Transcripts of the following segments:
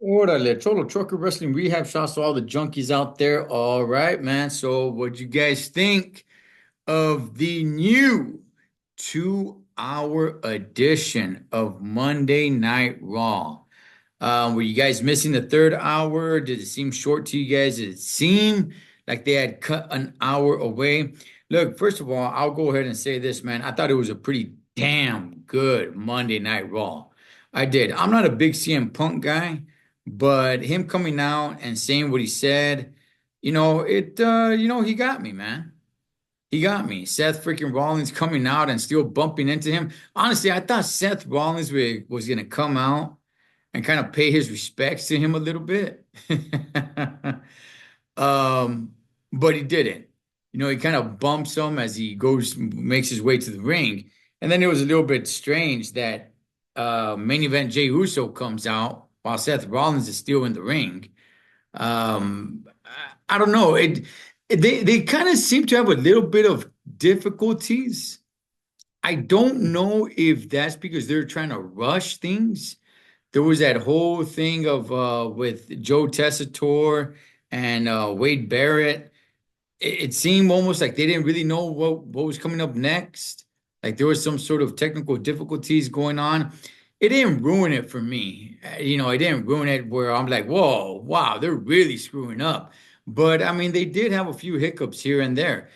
Orale, Cholo Trucker Wrestling Rehab. Shouts to all the junkies out there. All right, man. So, what you guys think of the new 2 hour edition of Monday Night Raw? Were you guys missing the third hour? Did it seem short to you guys? Did it seem like they had cut an hour away? Look, first of all, I'll go ahead and say this, man. I thought it was a pretty damn good Monday Night Raw. I did. I'm not a big CM Punk guy, but him coming out and saying what he said, he got me, man. He got me. Seth freaking Rollins coming out and still bumping into him. Honestly, I thought Seth Rollins was going to come out and kind of pay his respects to him a little bit. um, but he didn't. He kind of bumps him as he makes his way to the ring. And then it was a little bit strange that main event Jey Uso comes out while Seth Rollins is still in the ring. I don't know. They kind of seem to have a little bit of difficulties. I don't know if that's because they're trying to rush things. There was that whole thing of with Joe Tessitore and Wade Barrett. It seemed almost like they didn't really know what was coming up next. Like there was some sort of technical difficulties going on. It didn't ruin it for me. It didn't ruin it where I'm like, whoa, wow, they're really screwing up. But I mean, they did have a few hiccups here and there.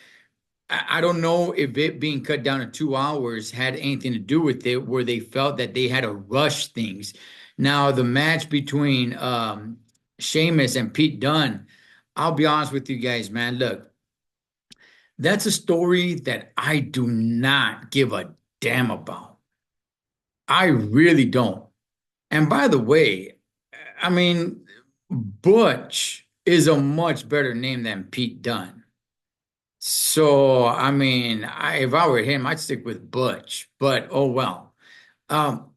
I don't know if it being cut down to 2 hours had anything to do with it, where they felt that they had to rush things. Now, the match between Sheamus and Pete Dunne, I'll be honest with you guys, man. Look, that's a story that I do not give a damn about. I really don't. And by the way, I mean, Butch is a much better name than Pete Dunne. So, I mean, if I were him, I'd stick with Butch, but oh well. Um,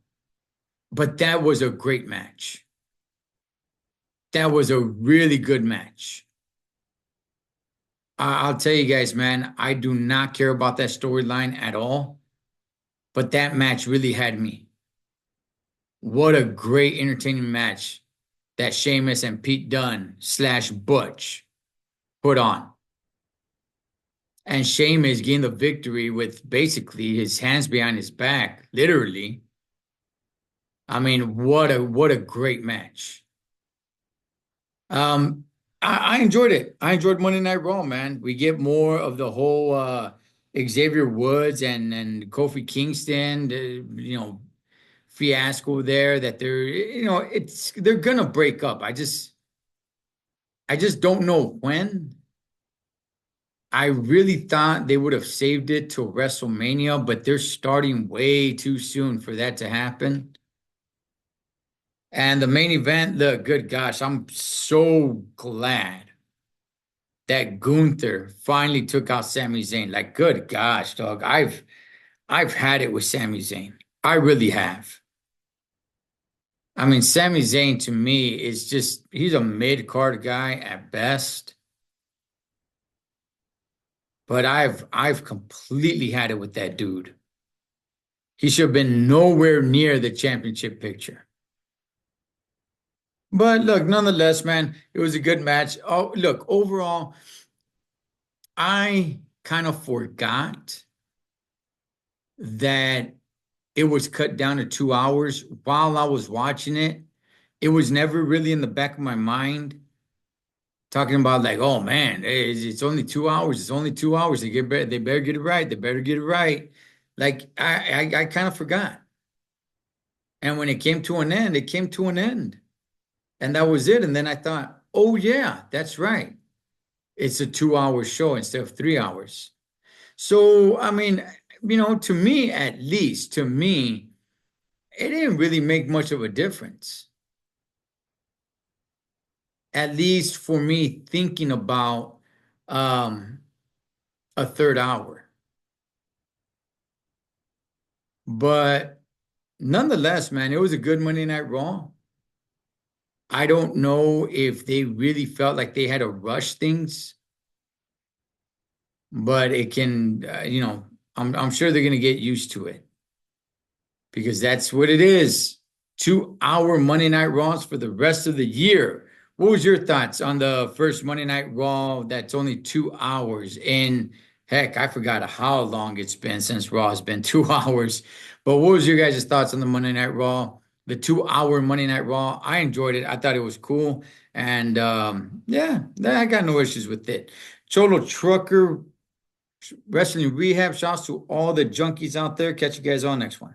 but that was a great match. That was a really good match. I'll tell you guys, man, I do not care about that storyline at all, but that match really had me. What a great entertaining match that Sheamus and Pete Dunne slash Butch put on. And Sheamus gained the victory with basically his hands behind his back, literally. I mean, what a great match. Um, I enjoyed it. I enjoyed Monday Night Raw, man. We get more of the whole Xavier Woods and Kofi Kingston, fiasco there that they're gonna break up. I just don't know when. I really thought they would have saved it till WrestleMania, but they're starting way too soon for that to happen. And the main event, look, good gosh, I'm so glad that Gunther finally took out Sami Zayn. Like, good gosh, dog. I've had it with Sami Zayn. I really have. I mean, Sami Zayn to me is just he's a mid-card guy at best, but I've completely had it with that dude. He should have been nowhere near the championship picture. But look, nonetheless, man, it was a good match. Oh, look, overall, I kind of forgot that it was cut down to 2 hours while I was watching it. It was never really in the back of my mind talking about like, oh man, it's only 2 hours. It's only 2 hours. They better get it right. They better get it right. Like I kind of forgot. And when it came to an end, it came to an end. And that was it. And then I thought, oh yeah, that's right. It's a 2 hour show instead of 3 hours. So, I mean, to me, at least, to me, it didn't really make much of a difference. At least for me thinking about um, a third hour. But nonetheless, man, it was a good Monday Night Raw. I don't know if they really felt like they had to rush things, but it can, I'm sure they're going to get used to it because that's what it is. 2 hour Monday Night Raws for the rest of the year. What was your thoughts on the first Monday Night Raw that's only 2 hours? And heck, I forgot how long it's been since Raw has been 2 hours. But what was your guys' thoughts on the Monday Night Raw? The 2 hour Monday Night Raw. I enjoyed it. I thought it was cool. And yeah, I got no issues with it. Cholo Trucker Wrestling Rehab. Shouts to all the junkies out there. Catch you guys on next one.